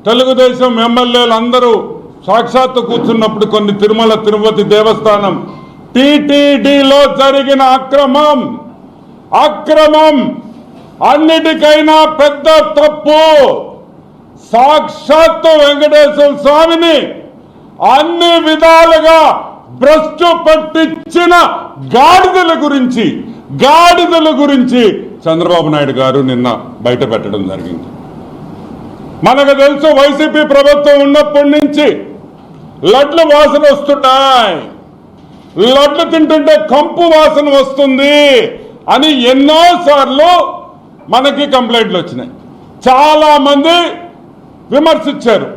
తెలుగుదేశం ఎమ్మెల్యేలు అందరూ సాక్షాత్తు కూర్చున్నప్పుడు కొన్ని తిరుమల తిరుపతి దేవస్థానం టీటీడీలో జరిగిన అక్రమం అన్నిటికైనా పెద్ద తప్పు. సాక్షాత్తు వెంకటేశ్వర స్వామిని అన్ని విధాలుగా భ్రష్టు పట్టించిన గాడిదల గురించి చంద్రబాబు నాయుడు గారు నిన్న బయట పెట్టడం జరిగింది. మనకు తెలుసు వైసీపీ ప్రభుత్వం ఉన్నప్పటి నుంచి లడ్లు వాసన వస్తున్నాయి, లడ్లు తింటుంటే కంపు వాసన వస్తుంది అని ఎన్నోసార్లు మనకి కంప్లైంట్లు వచ్చినాయి. చాలా మంది విమర్శించారు.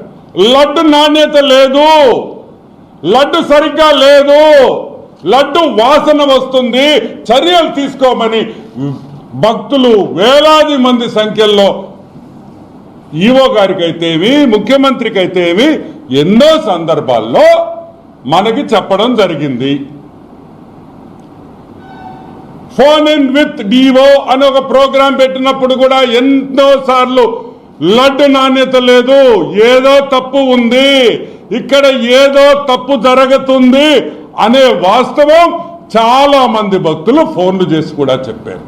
లడ్డు నాణ్యత లేదు, లడ్డు సరిగ్గా లేదు, లడ్డు వాసన వస్తుంది, చర్యలు తీసుకోమని భక్తులు వేలాది మంది సంఖ్యలో ఈవో గారికైతేమి ముఖ్యమంత్రికి అయితేమి ఎన్నో సందర్భాల్లో మనకి చెప్పడం జరిగింది. ఫోన్ ఇన్ విత్ డివో అని ఒక ప్రోగ్రాం పెట్టినప్పుడు కూడా ఎన్నో సార్లు లడ్డు నాణ్యత లేదు, ఏదో తప్పు ఉంది, ఇక్కడ ఏదో తప్పు జరుగుతుంది అనే వాస్తవం చాలా మంది భక్తులు ఫోన్లు చేసి కూడా చెప్పారు.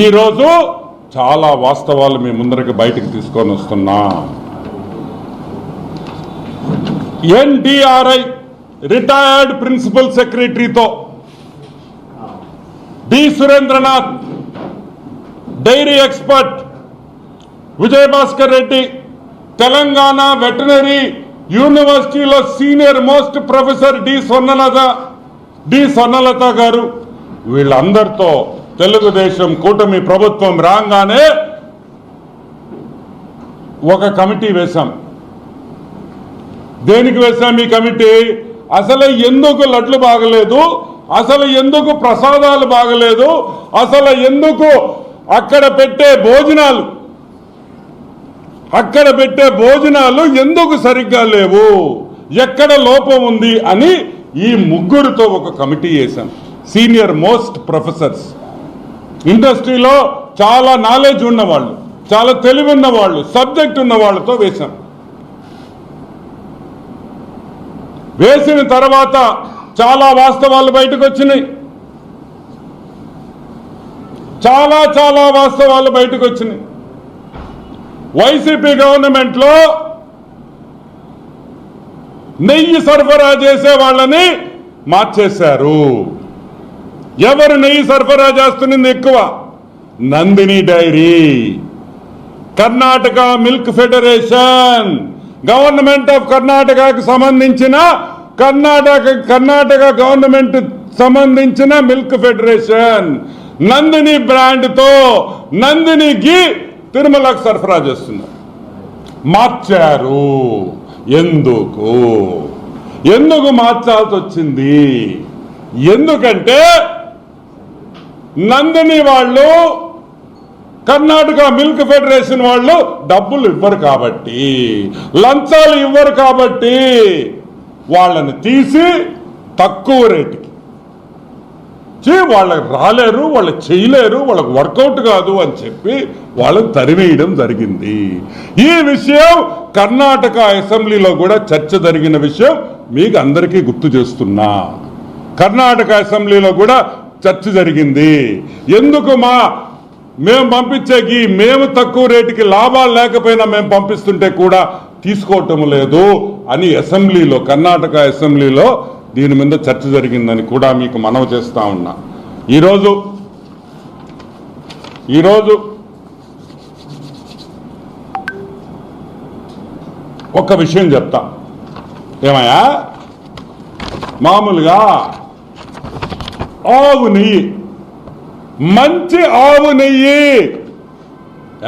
ఈరోజు చాలా వాస్తవాలు మీ ముందరికి బయటకు తీసుకొని వస్తున్నా. ఎన్డీఆర్ఐ రిటైర్డ్ ప్రిన్సిపల్ సెక్రటరీతో D Surendranath, dairy expert Vijayabhaskar Reddy, Telangana veterinary యూనివర్సిటీలో senior most professor D Swarnalatha గారు, వీళ్ళందరితో తెలుగుదేశం కూటమి ప్రభుత్వం రాగానే ఒక కమిటీ వేశాం. దేనికి వేశాం ఈ కమిటీ? అసలు ఎందుకు లడ్లు బాగలేదు, అసలు ఎందుకు ప్రసాదాలు బాగలేదు, అసలు ఎందుకు అక్కడ పెట్టే భోజనాలు ఎందుకు సరిగ్గా లేవు, ఎక్కడ లోపం ఉంది అని ఈ ముగ్గురితో ఒక కమిటీ వేశాం. సీనియర్ మోస్ట్ ప్రొఫెసర్స్, ఇండస్ట్రీలో చాలా నాలెడ్జ్ ఉన్నవాళ్ళు, చాలా తెలివి ఉన్నవాళ్ళు, సబ్జెక్ట్ ఉన్న వాళ్ళతో వేశాం. వేసిన తర్వాత చాలా వాస్తవాలు బయటకు వచ్చినాయి. చాలా వాస్తవాలు బయటకు వచ్చినాయి. వైసీపీ గవర్నమెంట్లో నెయ్యి సరఫరా చేసే వాళ్ళని మార్చేశారు. ఎవరు నెయ్యి సరఫరా చేస్తున్నది ఎక్కువ? Nandini dairy, Karnataka milk federation, government of కర్ణాటకకు సంబంధించిన కర్ణాటక గవర్నమెంట్ సంబంధించిన మిల్క్ ఫెడరేషన్ నందిని బ్రాండ్తో నందిని ఘీ తిరుమలకు సరఫరా చేస్తున్నారు. మార్చారు. ఎందుకు మార్చాల్సి వచ్చింది? ఎందుకంటే నందిని వాళ్ళు, కర్ణాటక మిల్క్ ఫెడరేషన్ వాళ్ళు డబ్బులు ఇవ్వరు కాబట్టి, లంచాలు ఇవ్వరు కాబట్టి వాళ్ళని తీసి తక్కువ రేటుకి వాళ్ళకి రాలేరు, వాళ్ళు చేయలేరు, వాళ్ళకు వర్కౌట్ కాదు అని చెప్పి వాళ్ళని తరివేయడం జరిగింది. ఈ విషయం కర్ణాటక అసెంబ్లీలో కూడా చర్చ జరిగిన విషయం మీకు అందరికీ గుర్తు చేస్తున్నా. కర్ణాటక అసెంబ్లీలో కూడా చర్చ జరిగింది. ఎందుకు మేము పంపించేకి మేము తక్కువ రేటుకి లాభాలు లేకపోయినా మేము పంపిస్తుంటే కూడా తీసుకోవటం లేదు అని అసెంబ్లీలో, కర్ణాటక అసెంబ్లీలో దీని మీద చర్చ జరిగిందని కూడా మీకు మనవి చేస్తా ఉన్నా. ఈరోజు ఒక విషయం చెప్తా. ఏమయ్యా, మామూలుగా ఆవు నెయ్యి, మంచి ఆవు నెయ్యి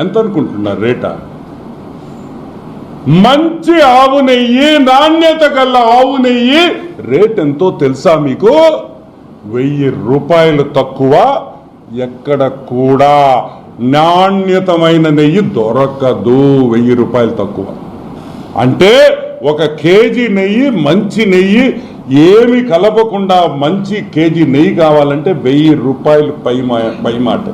ఎంత అనుకుంటున్నారు రేటా? మంచి ఆవు నెయ్యి, నాణ్యత గల ఆవు నెయ్యి రేట్ ఎంతో తెలుసా మీకు? 1000 రూపాయలు తక్కువ ఎక్కడ కూడా నాణ్యతమైన నెయ్యి దొరకదు. 1000 రూపాయలు తక్కువ అంటే 1 కేజీ నెయ్యి, మంచి నెయ్యి ఏమి కలపకుండా మంచి కేజీ నెయ్యి కావాలంటే 1000 రూపాయలు పై మాట.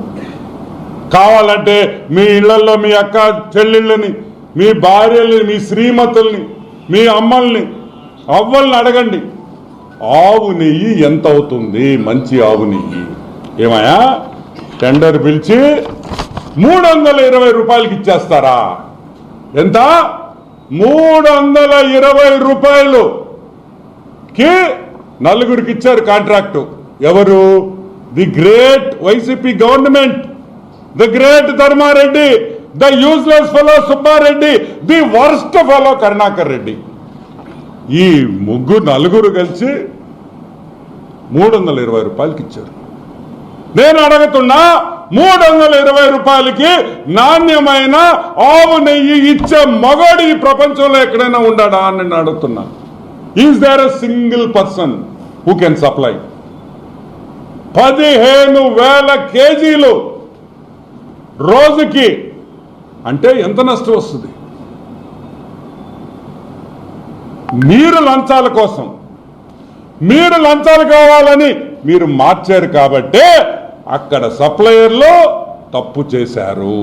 కావాలంటే మీ ఇళ్లలో మీ అక్క చెల్లెళ్ళని మీ భార్యల్ని, మీ శ్రీమతుల్ని, మీ అమ్మల్ని, అవ్వల్ని అడగండి, ఆవు నెయ్యి ఎంత అవుతుంది? మంచి ఆవు నెయ్యి ఏమయ్యా టెండర్ పిలిచి 320 రూపాయలకి ఇచ్చేస్తారా? ఎంత? 320 రూపాయలుకి నలుగురికి ఇచ్చారు కాంట్రాక్టు. ఎవరు? The great YCP government, the great Dharma Reddy, the useless fellow Subba Reddy, the worst fellow Karunakar Reddy. ఈ నలుగురు కలిసి 320 రూపాయలకి ఇచ్చారు. నేను అడుగుతున్నా, 320 రూపాయలకి నాణ్యమైన ఆవు నెయ్యి ఇచ్చే మగోడు ఈ ప్రపంచంలో ఎక్కడైనా ఉండాడా అని నేను అడుగుతున్నా. Is there a single person who can supply? 15,000 కేజీలు రోజుకి అంటే ఎంత నష్టం వస్తుంది? మీరు లంచాల కోసం, మీరు లంచాలు కావాలని మీరు మార్చారు కాబట్టే అక్కడ సప్లయర్లు తప్పు చేశారు.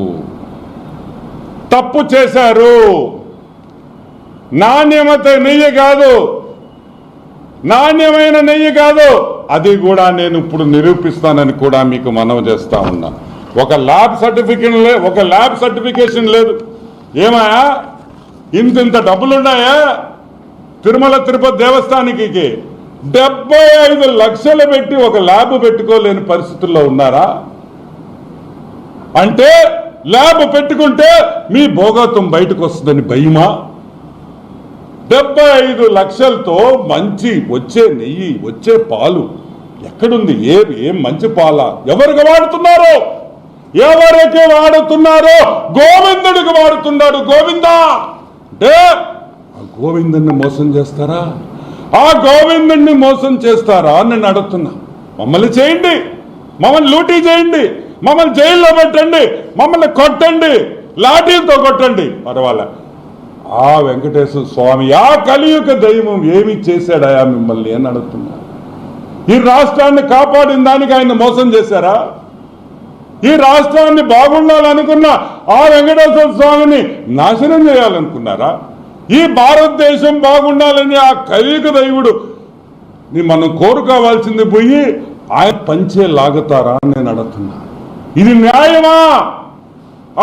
నాణ్యమైన నెయ్యి కాదు, అది కూడా నేను ఇప్పుడు నిరూపిస్తానని కూడా మీకు మనవి చేస్తా ఉన్నా. ఒక ల్యాబ్ సర్టిఫికేషన్ లేదు. ఏమాయా ఇంత డబ్బులున్నాయా? తిరుమల తిరుపతి దేవస్థానానికి 75 లక్షలు పెట్టి ఒక ల్యాబ్ పెట్టుకోలేని పరిస్థితుల్లో ఉన్నారా? అంటే ల్యాబ్ పెట్టుకుంటే మీ భోగత్వం బయటకు వస్తుందని భయమా? 75 లక్షలతో మంచి వచ్చే నెయ్యి, వచ్చే పాలు ఎక్కడుంది? ఏం మంచి పాల? ఎవరికి వాడుతున్నారో గోవిందుడికి వాడుతున్నాడు. గోవిందా అంటే ఆ గోవిందుడిని మోసం చేస్తారా? ఆ గోవిందుడిని మోసం చేస్తారా అని నేను అడుగుతున్నా. మమ్మల్ని చేయండి, మమ్మల్ని లూటీ చేయండి, మమ్మల్ని జైల్లో పెట్టండి, మమ్మల్ని కొట్టండి, లాఠీలతో కొట్టండి, పర్వాలే. ఆ వెంకటేశ్వర స్వామి, ఆ కలియుగ దైవం ఏమి చేశాడయా మిమ్మల్ని అని అడుగుతున్నా. ఈ రాష్ట్రాన్ని కాపాడిన దానికి ఆయన మోసం చేశారా? ఈ రాష్ట్రాన్ని బాగుండాలనుకున్న ఆ వెంకటేశ్వర స్వామిని నాశనం చేయాలనుకున్నారా? ఈ భారతదేశం బాగుండాలని ఆ కలియుగ దైవుడు మనం కోరుకోవాల్సింది పోయి ఆయన పంచే లాగుతారా అని నేను అడుగుతున్నా. ఇది న్యాయమా?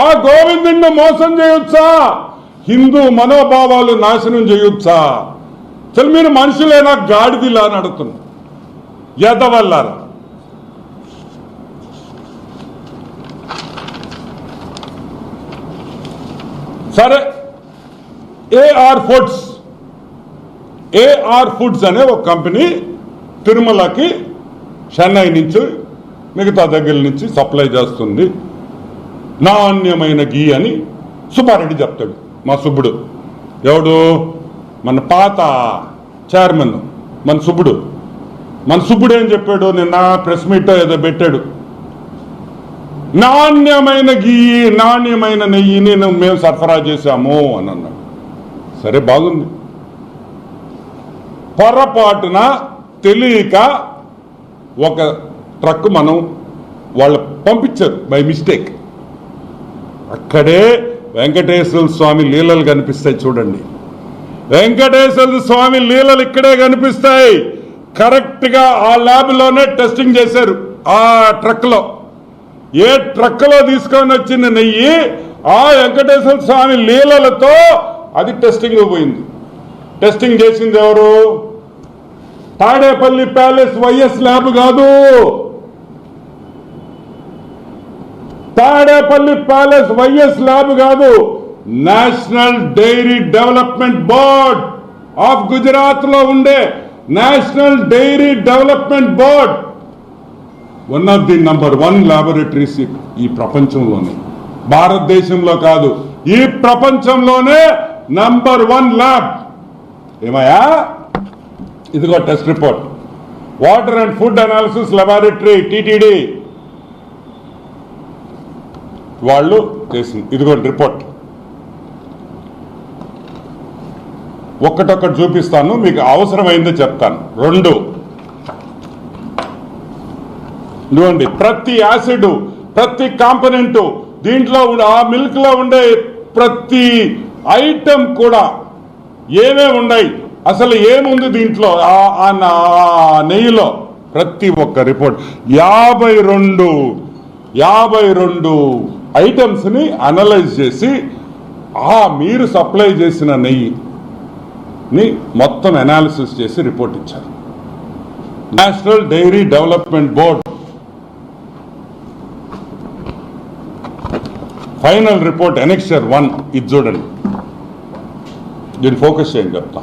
ఆ గోవిందుడిని మోసం చేయొచ్చా? హిందూ మనోభావాలు నాశనం చేయొచ్చా? చల్ మీరు మనుషులేనా గాడిదిలా అని అడుగుతున్నా. ఎదవల్లారా. సరే, ఏఆర్ ఫుడ్స్ అనే ఒక కంపెనీ తిరుమలకి చెన్నై నుంచి మిగతా దగ్గర నుంచి సప్లై చేస్తుంది. నాణ్యమైన గీ అని సుబ్బారెడ్డి చెప్తాడు. మా సుబ్బుడు ఎవడు? మన పాత చైర్మన్ మన సుబ్బుడు ఏం చెప్పాడు? నిన్న ప్రెస్ మీట్ ఏదో పెట్టాడు. నాణ్యమైన గీ, నాణ్యమైన నెయ్యిని మేము సరఫరా చేశాము అని అన్నాడు. సరే, బాగుంది. పొరపాటున తెలియక ఒక ట్రక్ వాళ్ళు పంపించారు బై మిస్టేక్. అక్కడే వెంకటేశ్వర స్వామి లీలలు కనిపిస్తాయి. చూడండి, వెంకటేశ్వర స్వామి లీలలు ఇక్కడే కనిపిస్తాయి. కరెక్ట్గా ఆ ల్యాబ్లోనే టెస్టింగ్ చేశారు. ఆ ట్రక్లో, ఏ ట్రక్లో తీసుకొని వచ్చిన నెయ్యి ఆ వెంకటేశ్వర స్వామి లీలలతో అది టెస్టింగ్ పోయింది. టెస్టింగ్ చేసింది ఎవరు? తాడేపల్లి ప్యాలెస్ వైఎస్ ల్యాబ్ కాదు. తాడేపల్లి ప్యాలెస్ వైఎస్ ల్యాబ్ కాదు. National dairy development board of Gujarat లో ఉండే national dairy development board one of the number 1 laboratories ఈ ప్రపంచంలోనే, భారతదేశంలో కాదు, ఈ ప్రపంచంలోనే నంబర్ 1 ల్యాబ్. ఏమయ్యా? ఇదిగో test report. Water and food analysis laboratory TTD వాళ్ళు చేసింది. ఇదిగో రిపోర్ట్. ఒక్కటొక్కటి చూపిస్తాను, మీకు అవసరమైందో చెప్తాను. 2, ఇదిగోండి, ప్రతి యాసిడ్, ప్రతి కాంపనెంట్ దీంట్లో ఆ మిల్క్ లో ఉండే ప్రతి ఐటమ్ కూడా ఏమేమి ఉన్నాయి, అసలు ఏముంది దీంట్లో ఆ నెయ్యిలో, ప్రతి ఒక్క రిపోర్ట్ 52 ఐటమ్స్ని అనలైజ్ చేసి మీరు సప్లై చేసిన నెయ్యిని మొత్తం అనాలిసిస్ చేసి రిపోర్ట్ ఇచ్చారు. National dairy development board final report annexure 1 ఇది చూడండి. దీన్ని ఫోకస్ చేయండి చెప్తా.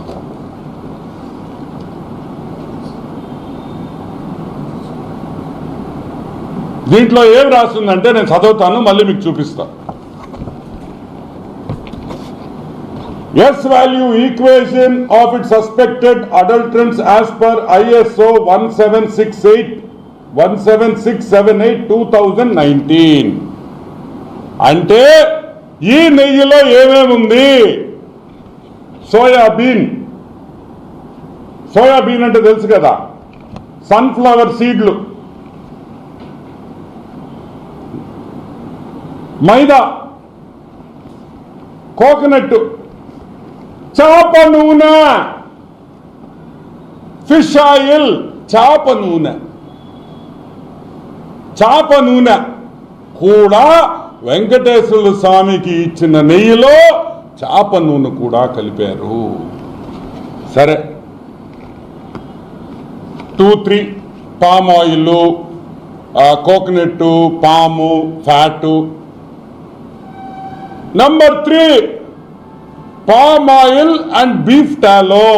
దీంట్లో ఏం రాస్తుందంటే నేను చదువుతాను, మళ్ళీ మీకు చూపిస్తా. S value equation of it suspected adulterants as per ISO 1778 2019. అంటే ఈ నెయ్యిలో ఏమేముంది? సోయాబీన్ అంటే తెలుసు కదా, సన్ఫ్లవర్ సీడ్లు, మైదా, కోకోనట్, చేప నూనె, ఫిష్ ఆయిల్, చేప నూనె కూడా వెంకటేశ్వర స్వామికి ఇచ్చిన నెయ్యిలో చేప నూనె కూడా కలిపారు. సరే, 2-3 పామ్ ఆయిల్, కోకోనట్, పాము, fat. Number 3 palm oil and beef టాలో.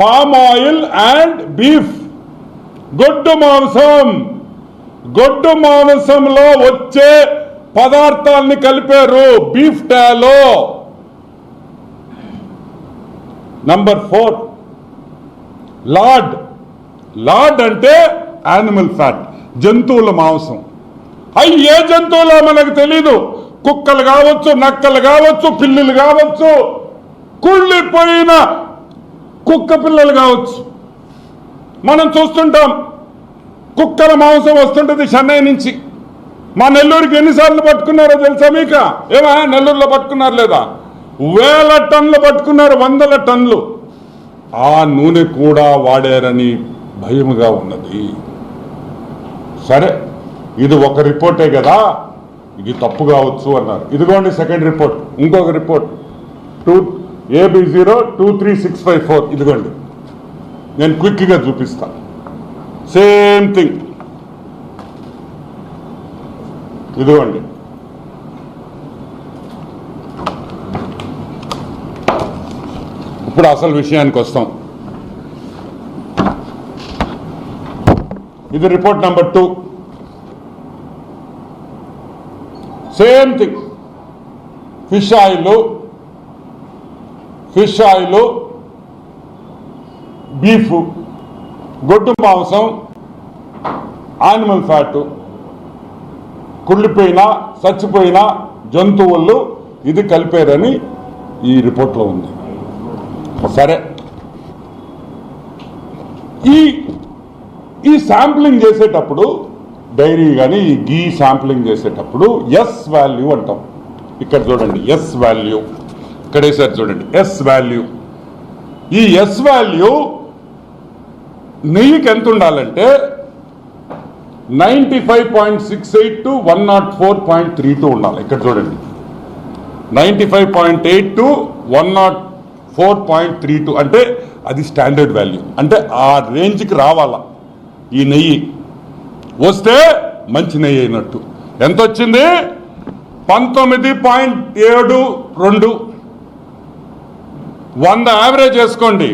Palm oil and beef, గొడ్డు మాంసంలో వచ్చే పదార్థాలని కలిపారు బీఫ్ టాలో. నంబర్ 4 లార్డ్ అంటే యానిమల్ ఫ్యాట్, జంతువుల మాంసం. ఏ జంతువులో మనకు తెలీదు, కుక్కలు కావచ్చు, నక్కలు కావచ్చు, పిల్లులు కావచ్చు, కుళ్ళిపోయిన కుక్క పిల్లలు కావచ్చు. మనం చూస్తుంటాం కుక్కల మాంసం వస్తుంటుంది చెన్నై నుంచి. మా నెల్లూరుకి ఎన్నిసార్లు పట్టుకున్నారో తెలుసా మీకు? నెల్లూరులో పట్టుకున్నారు లేదా? 1000 టన్నులు పట్టుకున్నారు, 100 టన్నులు. ఆ నూనె కూడా వాడారని భయముగా ఉన్నది. సరే, ఇది ఒక రిపోర్టే కదా, ఇది తప్పు కావచ్చు అన్నారు. ఇదిగోండి సెకండ్ రిపోర్ట్, ఇంకొక రిపోర్ట్ AB023654. ఇదిగోండి, నేను క్విక్గా చూపిస్తా. సేమ్ థింగ్, ఇదిగోండి. ఇప్పుడు అసలు విషయానికి వస్తాం. ఇది report number 2. Same thing, fish oil, beef, గొడ్డు మాంసం, యానిమల్ ఫ్యాట్, కుళ్ళిపోయిన చచ్చిపోయిన జంతువులు ఇది కలిపారని ఈ రిపోర్ట్లో ఉంది. సరే, ఈ శాంప్లింగ్ చేసేటప్పుడు డైరీ కానీ ఈ గీ శాంప్లింగ్ చేసేటప్పుడు ఎస్ వాల్యూ అంటాం. ఇక్కడ చూడండి, ఎస్ వాల్యూ ఇక్కడ వేసారు చూడండి, ఎస్ వాల్యూ. ఈ ఎస్ వాల్యూ నెయ్యికి ఎంత ఉండాలంటే 95.68 to 104.32 ఉండాలి. ఇక్కడ చూడండి, 95.8 to 104.32 అంటే అది స్టాండర్డ్ వాల్యూ. అంటే ఆ రేంజ్కి రావాలా ఈ నెయ్యి. వస్తే మంచి నెయ్యి అయినట్టు. ఎంత వచ్చింది? 19.72. 100 యావరేజ్ వేసుకోండి.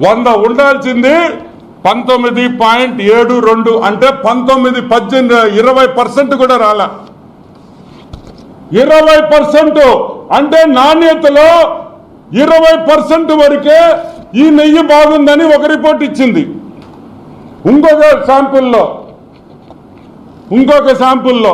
100 ఉండాల్సింది 19.72. అంటే 20% కూడా రాలా. 20% అంటే నాణ్యతలో 20% వరకే ఈ నెయ్యి బాగుందని ఒక రిపోర్ట్ ఇచ్చింది. ఇంకొక శాంపుల్లో